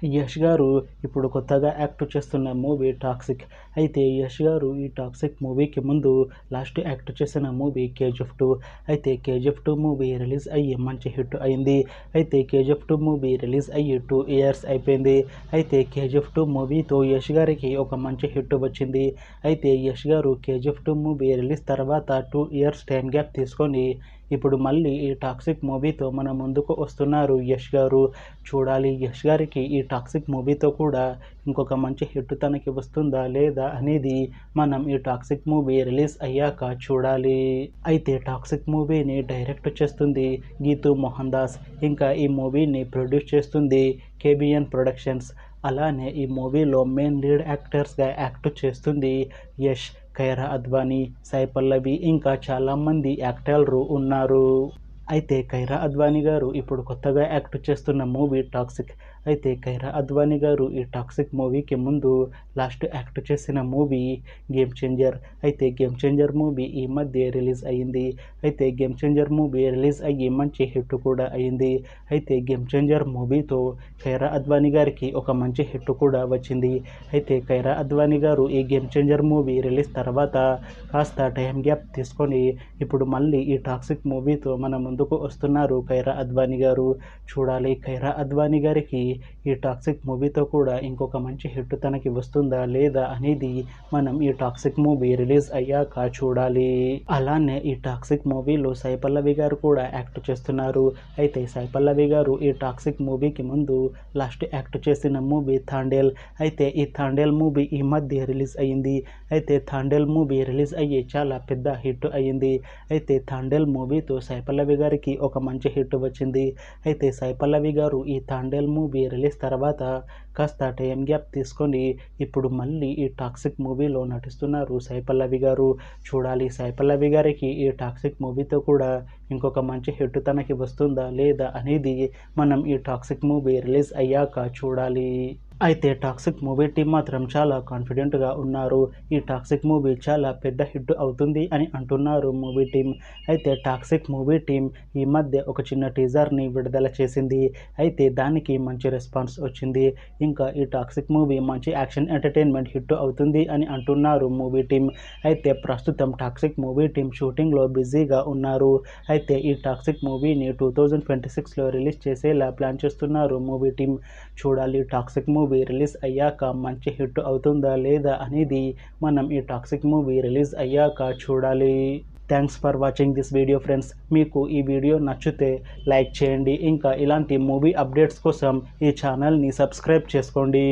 యష్ గారు ఇప్పుడు కొత్తగా యాక్ట్ చేస్తున్న మూవీ 'టాక్సిక్'. అయితే యష్ గారు ఈ 'టాక్సిక్' మూవీకి ముందు లాస్ట్ యాక్ట్ చేసిన మూవీ 'కేజీఎఫ్ 2'. అయితే 'కేజీఎఫ్ 2' మూవీ రిలీజ్ అయ్యి మంచి హిట్ అయింది. అయితే 'కేజీఎఫ్ 2' మూవీ రిలీజ్ అయ్యి 2 ఇయర్స్ అయిపోయింది. అయితే 'కేజీఎఫ్ 2' మూవీతో యష్ గారికి ఒక మంచి హిట్ వచ్చింది. అయితే యష్ గారు 'కేజీఎఫ్ 2' మూవీ రిలీజ్ తర్వాత 2 ఇయర్స్ టైం గ్యాప్ తీసుకొని ఇప్పుడు మళ్ళీ ఈ 'టాక్సిక్' మూవీతో మన ముందుకు వస్తున్నారు యష్ గారు. చూడాలి యష్ గారికి ఈ 'టాక్సిక్' మూవీతో కూడా ఇంకొక మంచి హిట్ తనకి వస్తుందా లేదా అనేది మనం ఈ 'టాక్సిక్' మూవీ రిలీజ్ అయ్యాక చూడాలి. అయితే 'టాక్సిక్' మూవీని డైరెక్ట్ చేస్తుంది గీతూ మోహన్ దాస్. ఇంకా ఈ మూవీని ప్రొడ్యూస్ చేస్తుంది కేబిఎన్ ప్రొడక్షన్స్. అలానే ఈ మూవీలో మెయిన్ లీడ్ యాక్టర్స్గా యాక్ట్ చేస్తుంది యష్, కైరా అద్వానీ, సాయి పల్లవి ఇంకా చాలామంది యాక్టర్లు ఉన్నారు. అయితే కైరా అద్వానీ గారు ఇప్పుడు కొత్తగా యాక్ట్ చేస్తున్న మూవీ 'టాక్సిక్'. అయితే కైరా అద్వానీ గారు ఈ 'టాక్సిక్' మూవీకి ముందు లాస్ట్ యాక్ట్ చేసిన మూవీ 'గేమ్ చేంజర్'. అయితే 'గేమ్ చేంజర్' మూవీ ఈ మధ్య రిలీజ్ అయ్యింది. అయితే 'గేమ్ చేంజర్' మూవీ రిలీజ్ అయ్యి మంచి హిట్ కూడా అయ్యింది. అయితే 'గేమ్ చేంజర్' మూవీతో కైరా అద్వానీ గారికి ఒక మంచి హిట్ కూడా వచ్చింది. అయితే కైరా అద్వానీ గారు ఈ 'గేమ్ చేంజర్' మూవీ రిలీజ్ తర్వాత కాస్త టైం గ్యాప్ తీసుకొని ఇప్పుడు మళ్ళీ ఈ 'టాక్సిక్' మూవీతో మన ముందుకు వస్తున్నారు కైరా అద్వానీ గారు. చూడాలి కైరా అద్వానీ గారికి ఈ 'టాక్సిక్' మూవీతో కూడా ఇంకొక మంచి హిట్ తనకి వస్తుందా లేదా అనేది మనం ఈ 'టాక్సిక్' మూవీ రిలీజ్ అయ్యాక చూడాలి. అలానే ఈ 'టాక్సిక్' మూవీలో సాయి పల్లవి గారు కూడా యాక్ట్ చేస్తున్నారు. అయితే సాయి పల్లవి గారు ఈ 'టాక్సిక్' మూవీకి ముందు లాస్ట్ యాక్ట్ చేసిన మూవీ 'తాండేల్'. అయితే ఈ 'తాండేల్' మూవీ ఈ మధ్య రిలీజ్ అయ్యింది. అయితే 'తాండేల్' మూవీ రిలీజ్ అయ్యి చాలా పెద్ద హిట్ అయ్యింది. అయితే 'తాండేల్' మూవీతో సాయి పల్లవి గారికి ఒక మంచి హిట్ వచ్చింది. అయితే సాయి పల్లవి గారు ఈ 'తాండేల్' మూవీ రిలీజ్ తర్వాత కాస్త టైం గ్యాప్ తీసుకొని ఇప్పుడు మళ్ళీ ఈ 'టాక్సిక్' మూవీలో నటిస్తున్నారు సాయి పల్లవి గారు. చూడాలి సాయి పల్లవి గారికి ఈ 'టాక్సిక్' మూవీతో కూడా ఇంకొక మంచి హిట్ తనకి వస్తుందా లేదా అనేది మనం ఈ 'టాక్సిక్' మూవీ రిలీజ్ అయ్యాక చూడాలి. అయితే 'టాక్సిక్' మూవీ టీం మాత్రం చాలా కాన్ఫిడెంట్గా ఉన్నారు. ఈ 'టాక్సిక్' మూవీ చాలా పెద్ద హిట్ అవుతుంది అని అంటున్నారు మూవీ టీం. అయితే 'టాక్సిక్' మూవీ టీం ఈ మధ్య ఒక చిన్న టీజర్ని విడుదల చేసింది. అయితే దానికి మంచి రెస్పాన్స్ వచ్చింది. ఇంకా ఈ 'టాక్సిక్' మూవీ మంచి యాక్షన్ ఎంటర్టైన్మెంట్ హిట్ అవుతుంది అని అంటున్నారు మూవీ టీం. అయితే ప్రస్తుతం 'టాక్సిక్' మూవీ టీం షూటింగ్లో బిజీగా ఉన్నారు. అయితే ఈ 'టాక్సిక్' మూవీని 2026లో రిలీజ్ చేసేలా ప్లాన్ చేస్తున్నారు మూవీ టీం. చూడాలి 'టాక్సిక్' మూవీ రిలీజ్ అయ్యాక మంచి హిట్ అవుతుందా లేదా అనేది మనం ఈ 'టాక్సిక్' మూవీ రిలీజ్ అయ్యాక చూడాలి. Thanks for watching this video friends. మీకు ఈ వీడియో నచ్చితే లైక్ చేయండి. ఇంకా ఇలాంటి మూవీ అప్డేట్స్ కోసం ఈ ఛానల్ని సబ్స్క్రైబ్ చేసుకోండి.